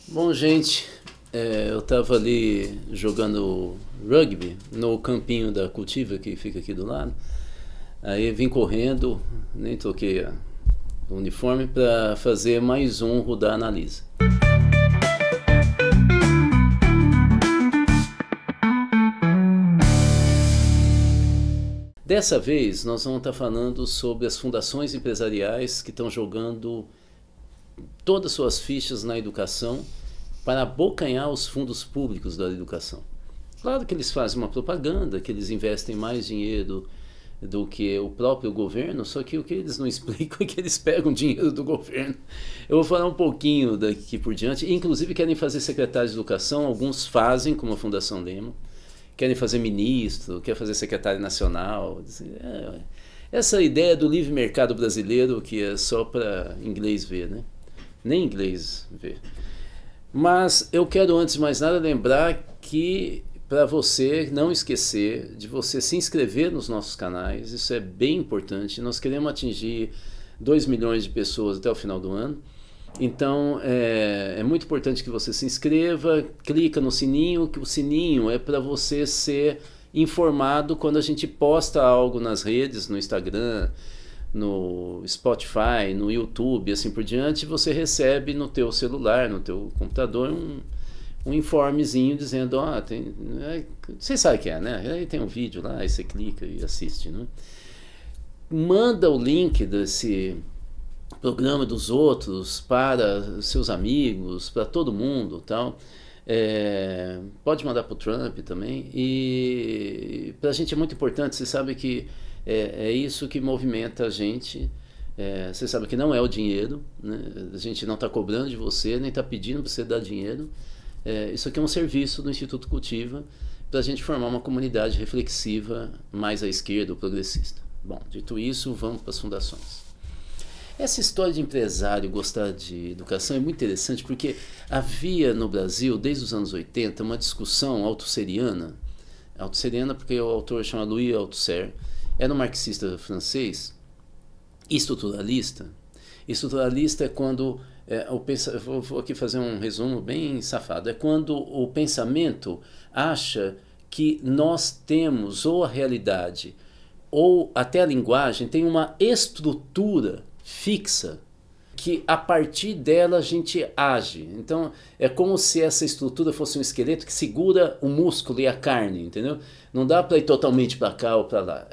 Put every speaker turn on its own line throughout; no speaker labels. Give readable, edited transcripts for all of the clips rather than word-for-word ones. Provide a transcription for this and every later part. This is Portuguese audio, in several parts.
Bom, gente, eu estava ali jogando rugby no campinho da Cultiva, que fica aqui do lado. Aí vim correndo, nem troquei o uniforme para fazer mais um Rudá Analisa. Dessa vez nós vamos estar falando sobre as fundações empresariais que estão jogando todas suas fichas na educação para abocanhar os fundos públicos da educação. Claro que eles fazem uma propaganda, que eles investem mais dinheiro do que o próprio governo, só que o que eles não explicam é que eles pegam dinheiro do governo. Eu vou falar um pouquinho daqui por diante. Inclusive querem fazer secretário de educação, alguns fazem, como a Fundação Lemo, querem fazer ministro, querem fazer secretário nacional. Essa ideia do livre mercado brasileiro que é só para inglês ver, né? Nem inglês ver. Mas eu quero, antes de mais nada, lembrar que para você não esquecer de você se inscrever nos nossos canais, isso é bem importante. Nós queremos atingir 2 milhões de pessoas até o final do ano. Então é muito importante que você se inscreva, clica no sininho, que o sininho é para você ser informado quando a gente posta algo nas redes, no Instagram, no Spotify, no YouTube, assim por diante. Você recebe no teu celular, no teu computador, um informezinho dizendo, você sabe o que é, né? Aí tem um vídeo lá, aí você clica e assiste, né? Manda o link desse programa dos outros para seus amigos, para todo mundo, tal. Pode mandar para o Trump também. E para a gente é muito importante. Você sabe que é isso que movimenta a gente. Você sabe que não é o dinheiro, né? A gente não está cobrando de você, nem está pedindo para você dar dinheiro. Isso aqui é um serviço do Instituto Cultiva para a gente formar uma comunidade reflexiva mais à esquerda ou progressista. Bom, dito isso, vamos para as fundações. Essa história de empresário gostar de educação é muito interessante porque havia no Brasil, desde os anos 80, uma discussão althusserriana porque o autor chama Louis Althusser, era um marxista francês, estruturalista. Estruturalista é quando, vou aqui fazer um resumo bem safado, é quando o pensamento acha que nós temos ou a realidade ou até a linguagem tem uma estrutura fixa, que a partir dela a gente age. Então é como se essa estrutura fosse um esqueleto que segura o músculo e a carne, entendeu? Não dá para ir totalmente para cá ou para lá.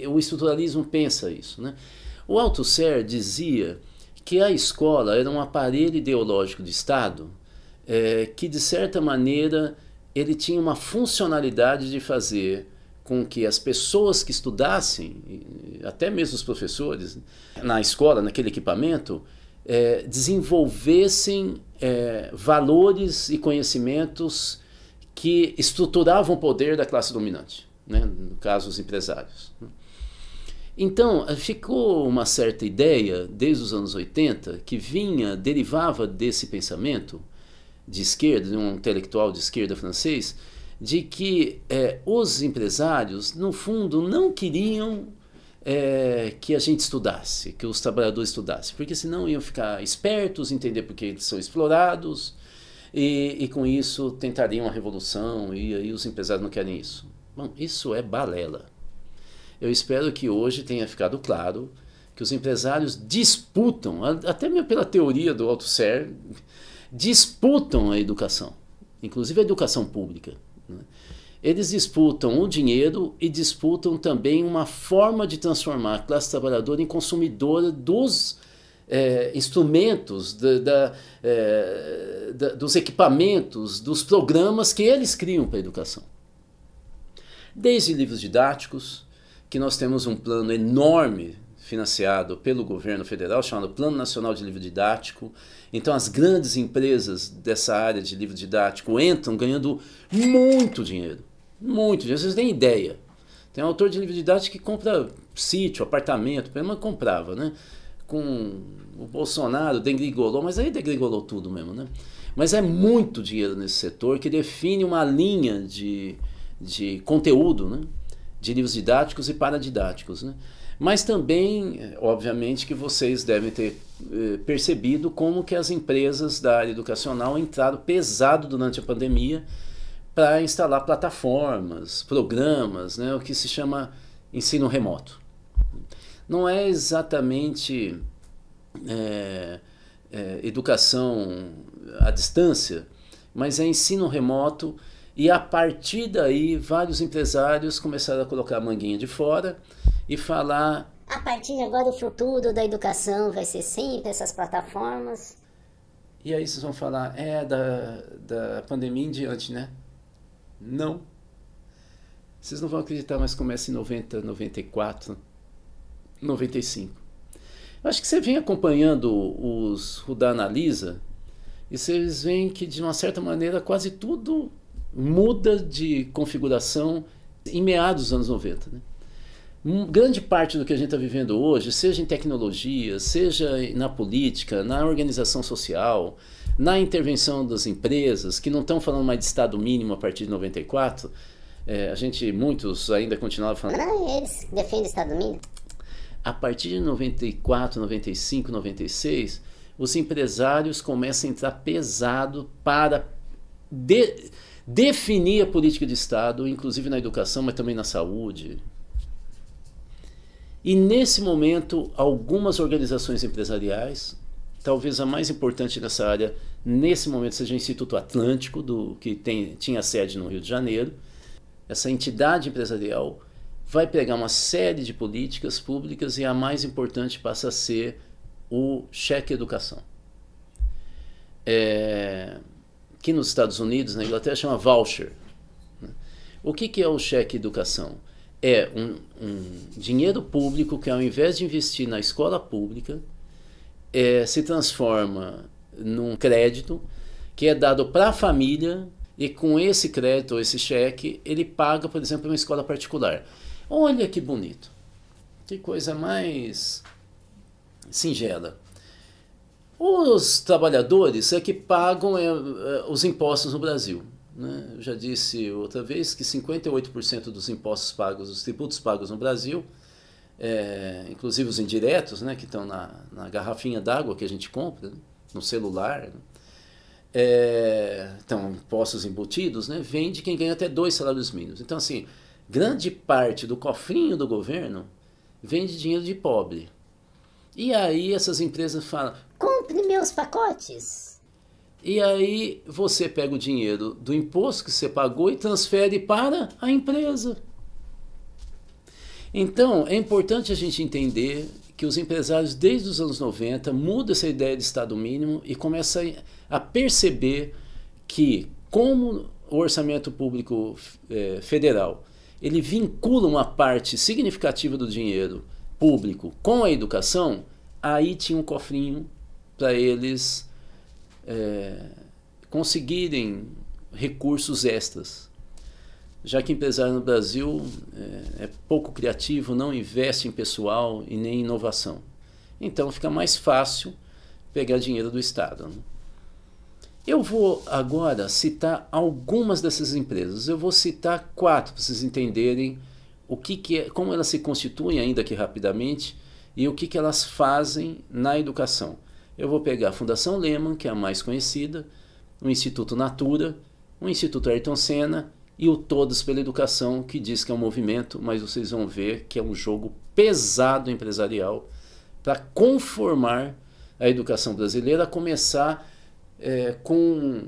O estruturalismo pensa isso, né? O Althusser dizia que a escola era um aparelho ideológico de Estado que, de certa maneira, ele tinha uma funcionalidade de fazer com que as pessoas que estudassem, até mesmo os professores, na escola, naquele equipamento, desenvolvessem valores e conhecimentos que estruturavam o poder da classe dominante, né? No caso, os empresários. Então, ficou uma certa ideia, desde os anos 80, que derivava desse pensamento de esquerda, de um intelectual de esquerda francês, de que os empresários, no fundo, não queriam que a gente estudasse, que os trabalhadores estudassem, porque senão iam ficar espertos, entender porque eles são explorados, e com isso tentariam a revolução, e aí os empresários não querem isso. Bom, isso é balela. Eu espero que hoje tenha ficado claro que os empresários disputam, até mesmo pela teoria do Althusser, disputam a educação, inclusive a educação pública. Eles disputam o dinheiro e disputam também uma forma de transformar a classe trabalhadora em consumidora dos instrumentos, dos equipamentos, dos programas que eles criam para a educação. Desde livros didáticos, que nós temos um plano enorme financiado pelo governo federal, chamado Plano Nacional de Livro Didático. Então as grandes empresas dessa área de livro didático entram ganhando muito dinheiro. Muito dinheiro, vocês têm ideia. Tem um autor de livro didático que compra sítio, apartamento, mas comprava, né? Com o Bolsonaro degringolou, mas aí degringolou tudo mesmo, né? Mas é muito dinheiro nesse setor que define uma linha de conteúdo, né? De livros didáticos e paradidáticos, né? Mas também, obviamente, que vocês devem ter percebido como que as empresas da área educacional entraram pesado durante a pandemia para instalar plataformas, programas, né, o que se chama ensino remoto. Não é exatamente educação à distância, mas é ensino remoto, e a partir daí vários empresários começaram a colocar a manguinha de fora e falar:
a partir de agora o futuro da educação vai ser sempre essas plataformas.
E aí vocês vão falar, da pandemia em diante, né? Não. Vocês não vão acreditar, mas começa em 90, 94, 95. Eu acho que você vem acompanhando os Rudá Analisa e vocês veem que, de uma certa maneira, quase tudo muda de configuração em meados dos anos 90, né? Grande parte do que a gente está vivendo hoje, seja em tecnologia, seja na política, na organização social, na intervenção das empresas, que não estão falando mais de Estado mínimo a partir de 94, muitos ainda continuavam falando...
Não, eles defendem o Estado mínimo.
A partir de 94, 95, 96, os empresários começam a entrar pesado para definir a política de Estado, inclusive na educação, mas também na saúde. E nesse momento, algumas organizações empresariais, talvez a mais importante nessa área, nesse momento seja o Instituto Atlântico, que tinha sede no Rio de Janeiro. Essa entidade empresarial vai pegar uma série de políticas públicas e a mais importante passa a ser o cheque educação. Que nos Estados Unidos, na Inglaterra, chama voucher. O que é o cheque educação? É um dinheiro público que, ao invés de investir na escola pública, se transforma num crédito que é dado para a família, e com esse crédito ou esse cheque ele paga, por exemplo, uma escola particular. Olha que bonito, que coisa mais singela. Os trabalhadores é que pagam os impostos no Brasil, né? Eu já disse outra vez que 58% dos impostos pagos, dos tributos pagos no Brasil, inclusive os indiretos, né, que estão na garrafinha d'água que a gente compra, né, no celular, né, então, impostos embutidos, né, vem de quem ganha até 2 salários mínimos. Então, assim, grande parte do cofrinho do governo vem de dinheiro de pobre. E aí essas empresas falam:
compre meus pacotes.
E aí você pega o dinheiro do imposto que você pagou e transfere para a empresa. Então, é importante a gente entender que os empresários, desde os anos 90, mudam essa ideia de Estado mínimo e começam a perceber que, como o orçamento público federal, ele vincula uma parte significativa do dinheiro público com a educação, aí tinha um cofrinho para eles conseguirem recursos extras. Já que empresário no Brasil é pouco criativo, não investe em pessoal e nem em inovação. Então fica mais fácil pegar dinheiro do Estado, né? Eu vou agora citar algumas dessas empresas. Eu vou citar 4 para vocês entenderem como elas se constituem, ainda que rapidamente, e o que elas fazem na educação. Eu vou pegar a Fundação Lehman, que é a mais conhecida, o Instituto Natura, o Instituto Ayrton Senna e o Todos pela Educação, que diz que é um movimento, mas vocês vão ver que é um jogo pesado empresarial para conformar a educação brasileira, a começar com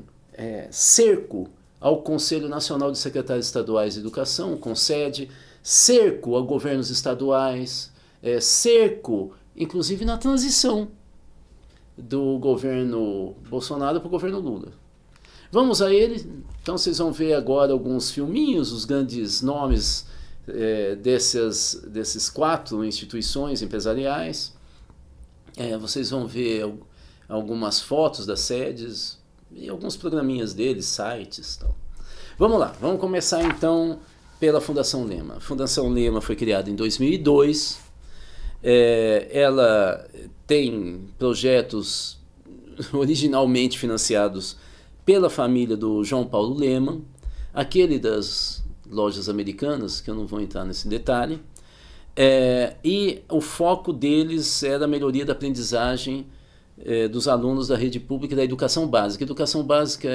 cerco ao Conselho Nacional de Secretários Estaduais de Educação, CONSED, cerco a governos estaduais, cerco, inclusive na transição do governo Bolsonaro para o governo Lula. Vamos a ele. Então vocês vão ver agora alguns filminhos, os grandes nomes desses 4 instituições empresariais. Vocês vão ver algumas fotos das sedes e alguns programinhas deles, sites, tal. Vamos lá, vamos começar então pela Fundação Lehman. A Fundação Lehman foi criada em 2002. Ela tem projetos originalmente financiados pela família do João Paulo Lehman, aquele das lojas americanas, que eu não vou entrar nesse detalhe. E o foco deles era a melhoria da aprendizagem dos alunos da rede pública da educação básica. A educação básica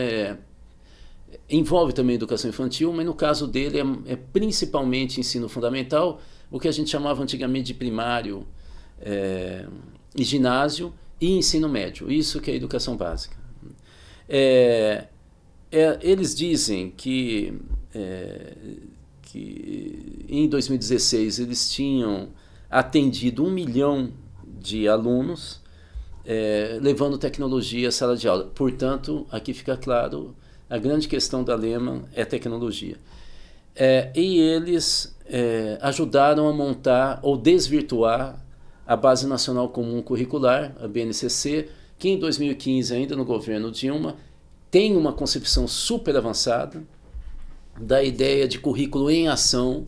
envolve também a educação infantil, mas no caso dele é principalmente ensino fundamental, o que a gente chamava antigamente de primário e ginásio e ensino médio. Isso que é a educação básica. Eles dizem que em 2016 eles tinham atendido 1 milhão de alunos, levando tecnologia à sala de aula. Portanto, aqui fica claro, a grande questão da Lehman é tecnologia. E eles ajudaram a montar ou desvirtuar a Base Nacional Comum Curricular, a BNCC, que em 2015, ainda no governo Dilma, tem uma concepção super avançada da ideia de currículo em ação,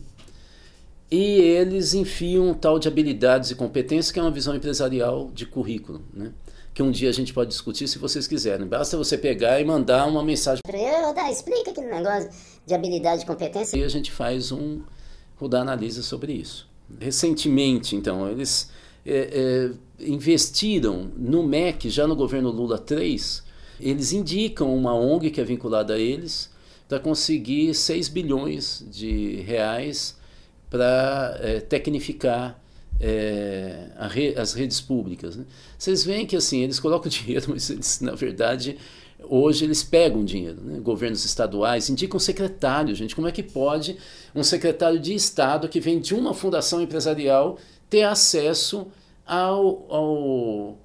e eles enfiam um tal de habilidades e competências, que é uma visão empresarial de currículo, né? Que um dia a gente pode discutir se vocês quiserem. Basta você pegar e mandar uma mensagem.
Explica aquele negócio de habilidade e competência.
E a gente faz um Rudá analisa sobre isso. Recentemente, então, eles investiram no MEC, já no governo Lula 3, eles indicam uma ONG que é vinculada a eles para conseguir 6 bilhões de reais para tecnificar as redes públicas, né? Vocês veem que assim, eles colocam dinheiro, mas eles, na verdade, hoje eles pegam dinheiro, né? Governos estaduais indicam secretário, gente. Como é que pode um secretário de Estado que vem de uma fundação empresarial ter acesso ao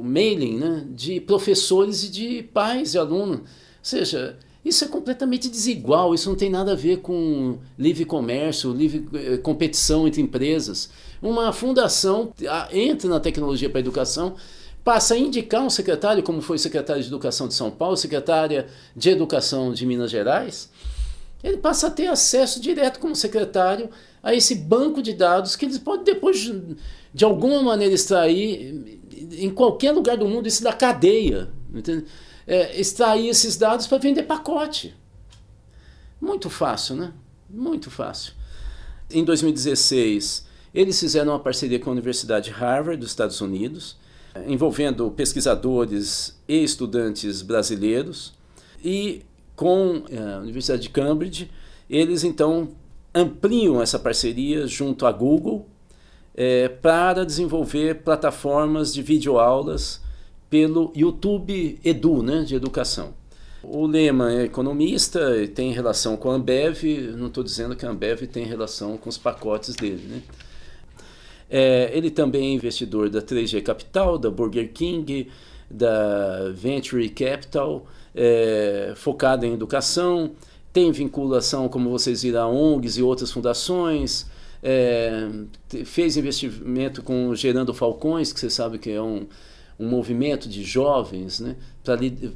mailing, né, de professores e de pais e alunos? Ou seja, isso é completamente desigual, isso não tem nada a ver com livre comércio, livre competição entre empresas. Uma fundação entra na tecnologia para a educação, passa a indicar um secretário, como foi o secretário de Educação de São Paulo, secretária de Educação de Minas Gerais, ele passa a ter acesso direto como secretário a esse banco de dados que eles podem depois, de alguma maneira, extrair em qualquer lugar do mundo, isso da cadeia, entende? Extrair esses dados para vender pacote. Muito fácil, né? Muito fácil. Em 2016, eles fizeram uma parceria com a Universidade Harvard dos Estados Unidos, envolvendo pesquisadores e estudantes brasileiros, e com a Universidade de Cambridge, eles então ampliam essa parceria junto à Google para desenvolver plataformas de videoaulas pelo YouTube Edu, né, de educação. O Lehman é economista e tem relação com a Ambev, não estou dizendo que a Ambev tem relação com os pacotes dele, né? Ele também é investidor da 3G Capital, da Burger King, da Venture Capital, focada em educação, tem vinculação, como vocês viram, a ONGs e outras fundações, fez investimento com Gerando Falcões, que você sabe que é um movimento de jovens, né,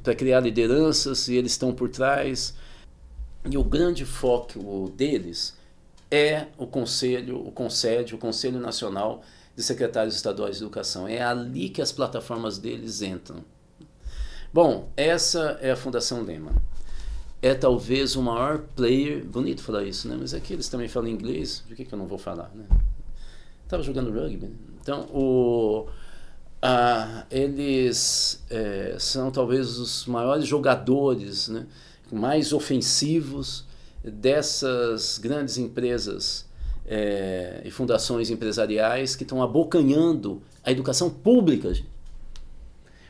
para criar lideranças, e eles estão por trás. E o grande foco deles é o Conselho Nacional de Secretários Estaduais de Educação. É ali que as plataformas deles entram. Bom, essa é a Fundação Lehman. É talvez o maior player, bonito falar isso, né? Mas aqui eles também falam inglês, por que eu não vou falar, né? Estava jogando rugby, né? Então, eles são talvez os maiores jogadores, né, mais ofensivos dessas grandes empresas e fundações empresariais que estão abocanhando a educação pública.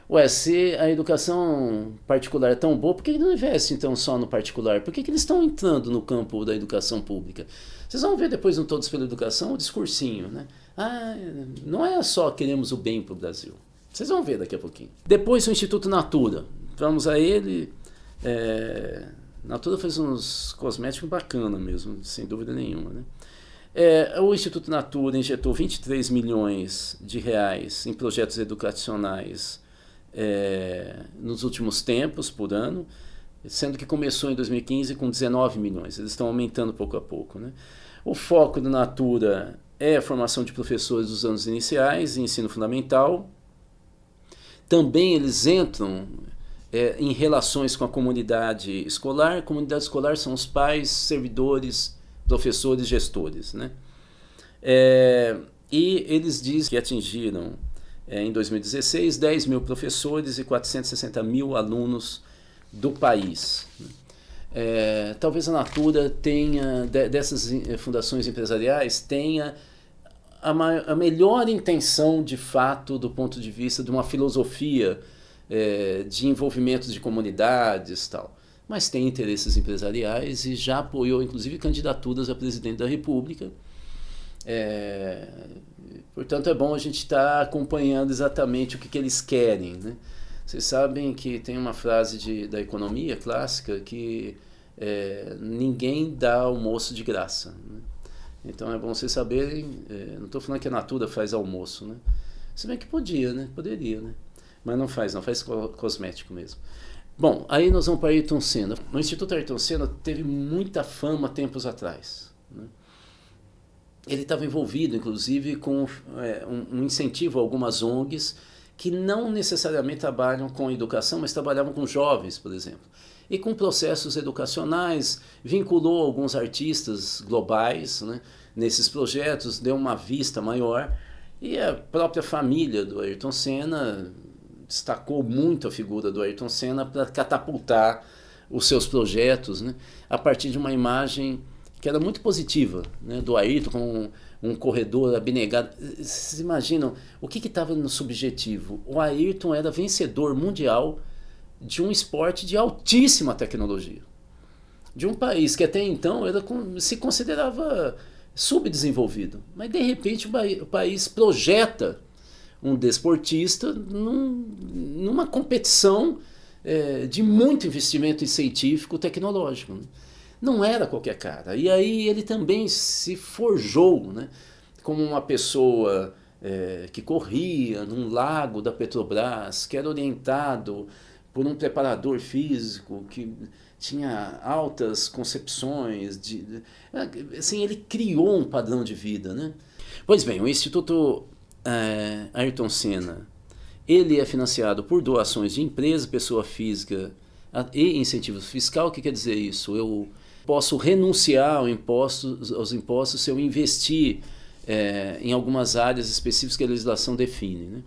Ué, se a educação particular é tão boa, por que não investe então só no particular? Por que eles estão entrando no campo da educação pública? Vocês vão ver depois no Todos pela Educação o discursinho, né? Não é só queremos o bem para o Brasil. Vocês vão ver daqui a pouquinho. Depois o Instituto Natura. Vamos a ele. Natura faz uns cosméticos bacanas mesmo, sem dúvida nenhuma, né? O Instituto Natura injetou 23 milhões de reais em projetos educacionais nos últimos tempos, por ano, sendo que começou em 2015 com 19 milhões. Eles estão aumentando pouco a pouco, né? O foco do Natura é a formação de professores dos anos iniciais, ensino fundamental. Também eles entram em relações com a comunidade escolar. A comunidade escolar são os pais, servidores, professores, gestores, né? E eles dizem que atingiram, em 2016, 10 mil professores e 460 mil alunos do país. Talvez a Natura tenha, dessas fundações empresariais, tenha a melhor intenção, de fato, do ponto de vista de uma filosofia de envolvimento de comunidades e tal. Mas tem interesses empresariais e já apoiou, inclusive, candidaturas a presidente da República. Portanto, é bom a gente estar acompanhando exatamente o que eles querem, né? Vocês sabem que tem uma frase da economia clássica que ninguém dá almoço de graça, né? Então é bom vocês saberem, não estou falando que a Natura faz almoço, né? Se bem que podia, né? Poderia, né? Mas não faz, cosmético mesmo. Bom, aí nós vamos para Ayrton Senna. O Instituto Ayrton Senna teve muita fama tempos atrás, né? Ele estava envolvido, inclusive, com um incentivo a algumas ONGs que não necessariamente trabalham com educação, mas trabalhavam com jovens, por exemplo. E com processos educacionais, vinculou alguns artistas globais, né, nesses projetos, deu uma vista maior. E a própria família do Ayrton Senna destacou muito a figura do Ayrton Senna para catapultar os seus projetos, né, a partir de uma imagem que era muito positiva, né, do Ayrton como um corredor abnegado. Vocês imaginam o que estava no subjetivo? O Ayrton era vencedor mundial de um esporte de altíssima tecnologia, de um país que até então se considerava subdesenvolvido, mas de repente o país projeta um desportista numa competição de muito investimento científico, tecnológico, né? Não era qualquer cara. E aí ele também se forjou, né, como uma pessoa que corria num lago da Petrobras, que era orientado por um preparador físico que tinha altas concepções. Assim, ele criou um padrão de vida, né? Pois bem, o Instituto Ayrton Senna, ele é financiado por doações de empresa, pessoa física e incentivo fiscal. O que quer dizer isso? Eu posso renunciar aos impostos se eu investir em algumas áreas específicas que a legislação define, né?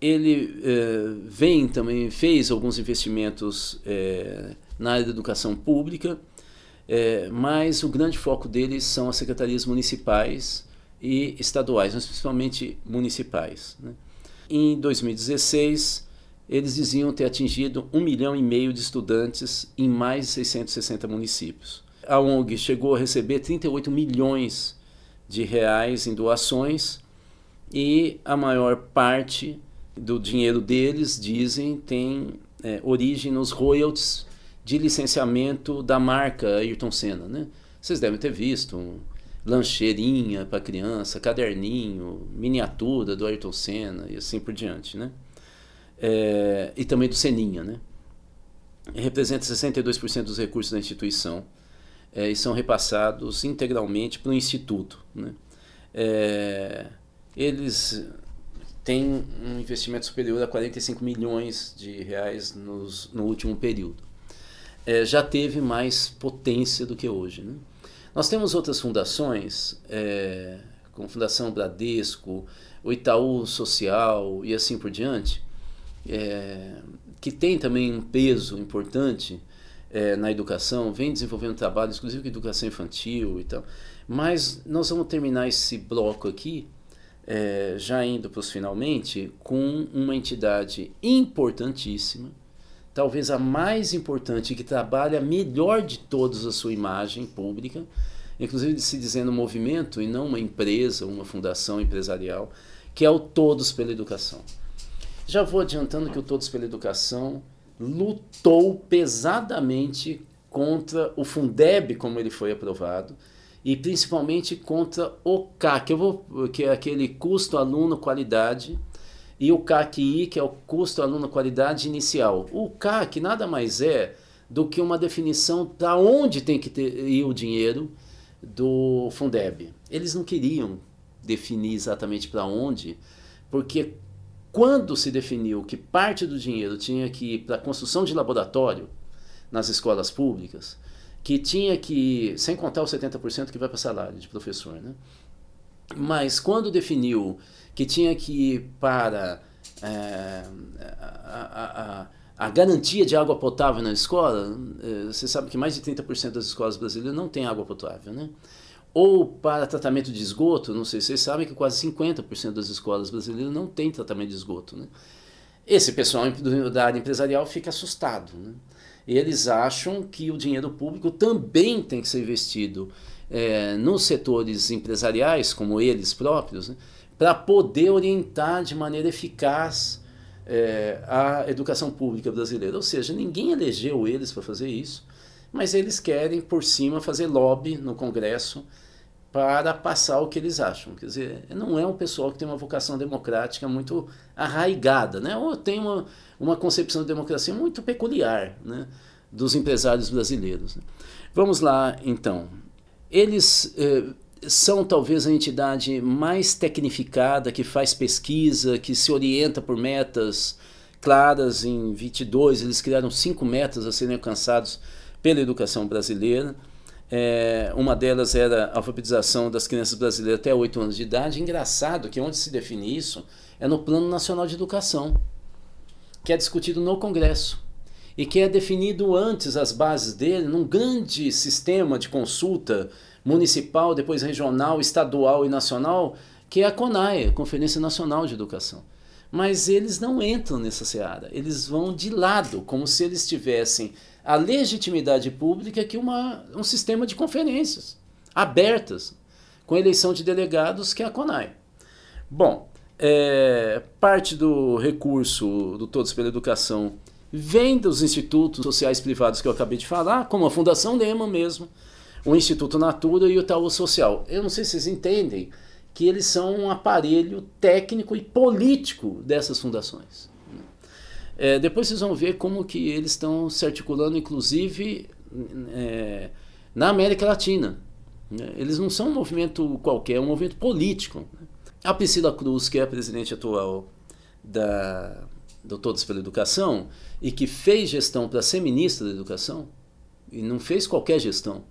Ele também fez alguns investimentos na área da educação pública, mas o grande foco dele são as secretarias municipais e estaduais, mas principalmente municipais, né? Em 2016, eles diziam ter atingido 1,5 milhão de estudantes em mais de 660 municípios. A ONG chegou a receber 38 milhões de reais em doações e a maior parte do dinheiro deles, dizem, tem origem nos royalties de licenciamento da marca Ayrton Senna, né? Vocês devem ter visto lancheirinha para criança, caderninho, miniatura do Ayrton Senna e assim por diante, né? E também do Seninha, né? Representa 62% dos recursos da instituição e são repassados integralmente para o Instituto, né? Eles têm um investimento superior a 45 milhões de reais no último período. Já teve mais potência do que hoje, né? Nós temos outras fundações, como a Fundação Bradesco, o Itaú Social e assim por diante, que tem também um peso importante na educação, vem desenvolvendo trabalhos, inclusive com educação infantil e tal. Mas nós vamos terminar esse bloco aqui, já indo para os finalmente, com uma entidade importantíssima, talvez a mais importante, que trabalha melhor de todos a sua imagem pública, inclusive se dizendo movimento e não uma empresa, uma fundação empresarial, que é o Todos pela Educação. Já vou adiantando que o Todos pela Educação lutou pesadamente contra o Fundeb, como ele foi aprovado, e principalmente contra o CAC, que é aquele custo aluno qualidade, e o CAC-I, que é o custo aluno qualidade inicial. O CAC nada mais é do que uma definição para onde tem que ir o dinheiro do Fundeb. Eles não queriam definir exatamente para onde, porque quando se definiu que parte do dinheiro tinha que ir para a construção de laboratório nas escolas públicas, que tinha que, sem contar os 70% que vai para salário de professor, né? Mas quando definiu que tinha que ir para a garantia de água potável na escola, você sabe que mais de 30% das escolas brasileiras não tem água potável, né? Ou para tratamento de esgoto, não sei se vocês sabem que quase 50% das escolas brasileiras não tem tratamento de esgoto, né? Esse pessoal da área empresarial fica assustado, né? Eles acham que o dinheiro público também tem que ser investido nos setores empresariais, como eles próprios, né, para poder orientar de maneira eficaz a educação pública brasileira. Ou seja, ninguém elegeu eles para fazer isso, mas eles querem, por cima, fazer lobby no Congresso para passar o que eles acham. Quer dizer, não é um pessoal que tem uma vocação democrática muito arraigada, né? Ou tem uma concepção de democracia muito peculiar, né, dos empresários brasileiros, né? Vamos lá, então. Eles são talvez a entidade mais tecnificada, que faz pesquisa, que se orienta por metas claras. Em 22, eles criaram 5 metas a serem alcançadas pela educação brasileira. Uma delas era a alfabetização das crianças brasileiras até 8 anos de idade. Engraçado que onde se define isso é no Plano Nacional de Educação, que é discutido no Congresso e que é definido antes as bases dele num grande sistema de consulta municipal, depois regional, estadual e nacional, que é a CONAE, a Conferência Nacional de Educação. Mas eles não entram nessa seara, eles vão de lado, como se eles tivessem a legitimidade pública que um sistema de conferências abertas, com eleição de delegados, que é a CONAE. Bom, parte do recurso do Todos pela Educação vem dos institutos sociais privados que eu acabei de falar, como a Fundação Lehman mesmo, o Instituto Natura e o Itaú Social. Eu não sei se vocês entendem que eles são um aparelho técnico e político dessas fundações. Depois vocês vão ver como que eles estão se articulando, inclusive, na América Latina. Eles não são um movimento qualquer, é um movimento político. A Priscila Cruz, que é a presidente atual do Todos pela Educação, e que fez gestão para ser ministra da Educação, e não fez qualquer gestão,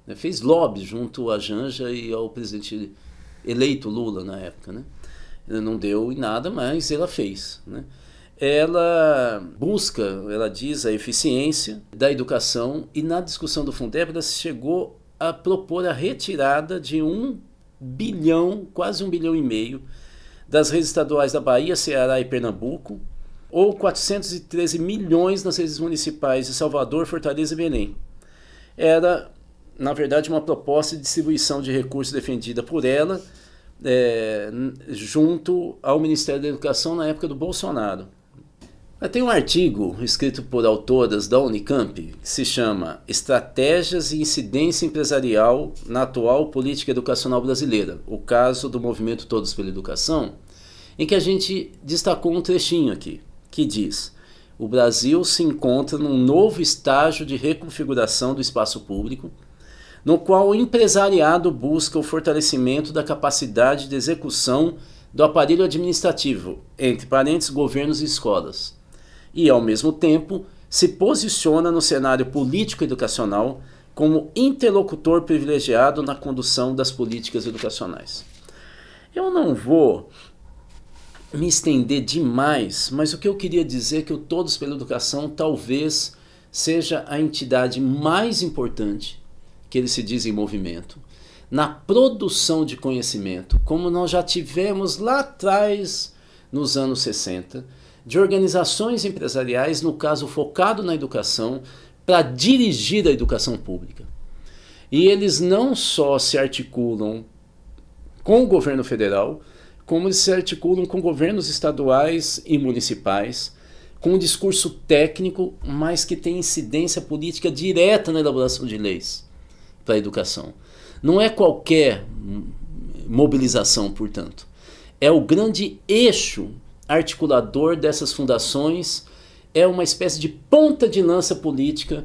né? Fez lobby junto à Janja e ao presidente eleito Lula na época, né? Não deu em nada, mas ela fez, né? Ela busca, ela diz, a eficiência da educação, e na discussão do Fundeb ela chegou a propor a retirada de 1 bilhão, quase 1,5 bilhão, das redes estaduais da Bahia, Ceará e Pernambuco, ou 413 milhões nas redes municipais de Salvador, Fortaleza e Belém. Era, na verdade, uma proposta de distribuição de recursos defendida por ela, junto ao Ministério da Educação na época do Bolsonaro. Tem um artigo escrito por autoras da Unicamp que se chama Estratégias e Incidência Empresarial na Atual Política Educacional Brasileira, o caso do movimento Todos pela Educação, em que a gente destacou um trechinho aqui, que diz: o Brasil se encontra num novo estágio de reconfiguração do espaço público, no qual o empresariado busca o fortalecimento da capacidade de execução do aparelho administrativo, entre parênteses, governos e escolas, e, ao mesmo tempo, se posiciona no cenário político-educacional como interlocutor privilegiado na condução das políticas educacionais. Eu não vou me estender demais, mas o que eu queria dizer é que o Todos pela Educação talvez seja a entidade mais importante que ele se diz em movimento, na produção de conhecimento, como nós já tivemos lá atrás, nos anos 60, de organizações empresariais, no caso focado na educação, para dirigir a educação pública. E eles não só se articulam com o governo federal, como eles se articulam com governos estaduais e municipais, com um discurso técnico, mas que tem incidência política direta na elaboração de leis para a educação. Não é qualquer mobilização, portanto. É o grande eixo articulador dessas fundações, é uma espécie de ponta de lança política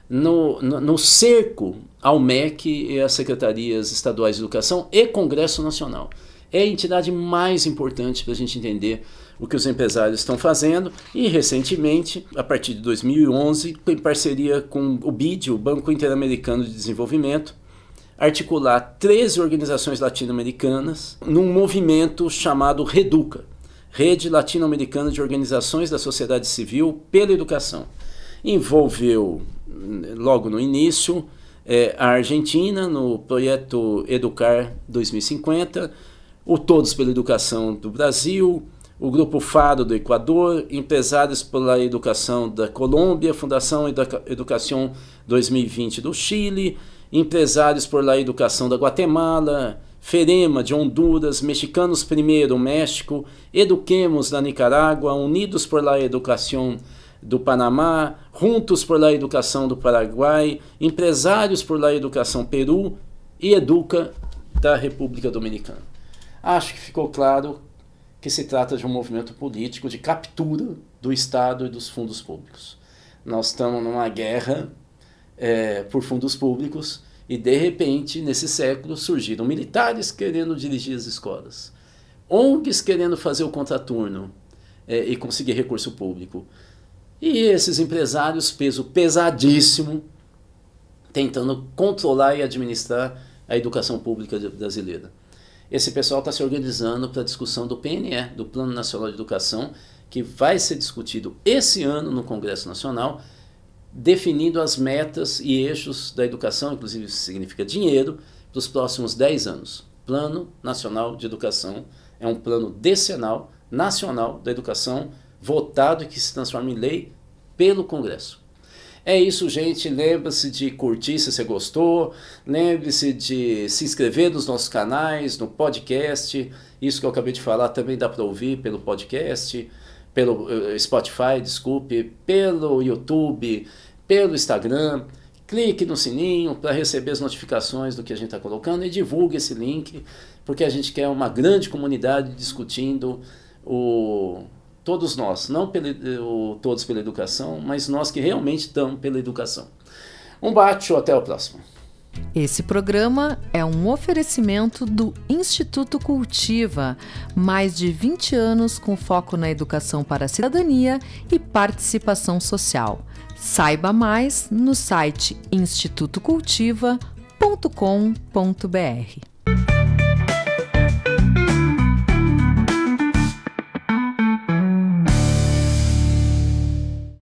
no cerco ao MEC e às secretarias estaduais de educação e Congresso Nacional. É a entidade mais importante para a gente entender o que os empresários estão fazendo e, recentemente, a partir de 2011, em parceria com o BID, o Banco Interamericano de Desenvolvimento, articular 13 organizações latino-americanas num movimento chamado REDUCA, Rede Latino-Americana de Organizações da Sociedade Civil pela Educação. Envolveu, logo no início, a Argentina, no projeto Educar 2050, o Todos pela Educação do Brasil, o Grupo Faro do Equador, Empresários pela Educação da Colômbia, Fundação Educação 2020 do Chile, Empresários por la Educação da Guatemala, FEREMA de Honduras, Mexicanos Primeiro, México, Eduquemos da Nicarágua, Unidos por la Educação do Panamá, Juntos por la Educação do Paraguai, Empresários por la Educação Peru e Educa da República Dominicana. Acho que ficou claro que se trata de um movimento político de captura do Estado e dos fundos públicos. Nós estamos numa guerra por fundos públicos e, de repente, nesse século, surgiram militares querendo dirigir as escolas, ONGs querendo fazer o contraturno e conseguir recurso público, e esses empresários, peso pesadíssimo, tentando controlar e administrar a educação pública brasileira. Esse pessoal está se organizando para a discussão do PNE, do Plano Nacional de Educação, que vai ser discutido esse ano no Congresso Nacional, definindo as metas e eixos da educação, inclusive isso significa dinheiro, para os próximos 10 anos. Plano Nacional de Educação é um plano decenal, nacional da educação, votado e que se transforma em lei pelo Congresso. É isso, gente. Lembre-se de curtir se você gostou. Lembre-se de se inscrever nos nossos canais, no podcast. Isso que eu acabei de falar também dá para ouvir pelo podcast, pelo Spotify, desculpe, pelo YouTube, pelo Instagram. Clique no sininho para receber as notificações do que a gente está colocando e divulgue esse link, porque a gente quer uma grande comunidade discutindo todos nós, não todos pela educação, mas nós que realmente estamos pela educação. Um bate, até o próximo.
Esse programa é um oferecimento do Instituto Cultiva, mais de 20 anos com foco na educação para a cidadania e participação social. Saiba mais no site institutocultiva.com.br.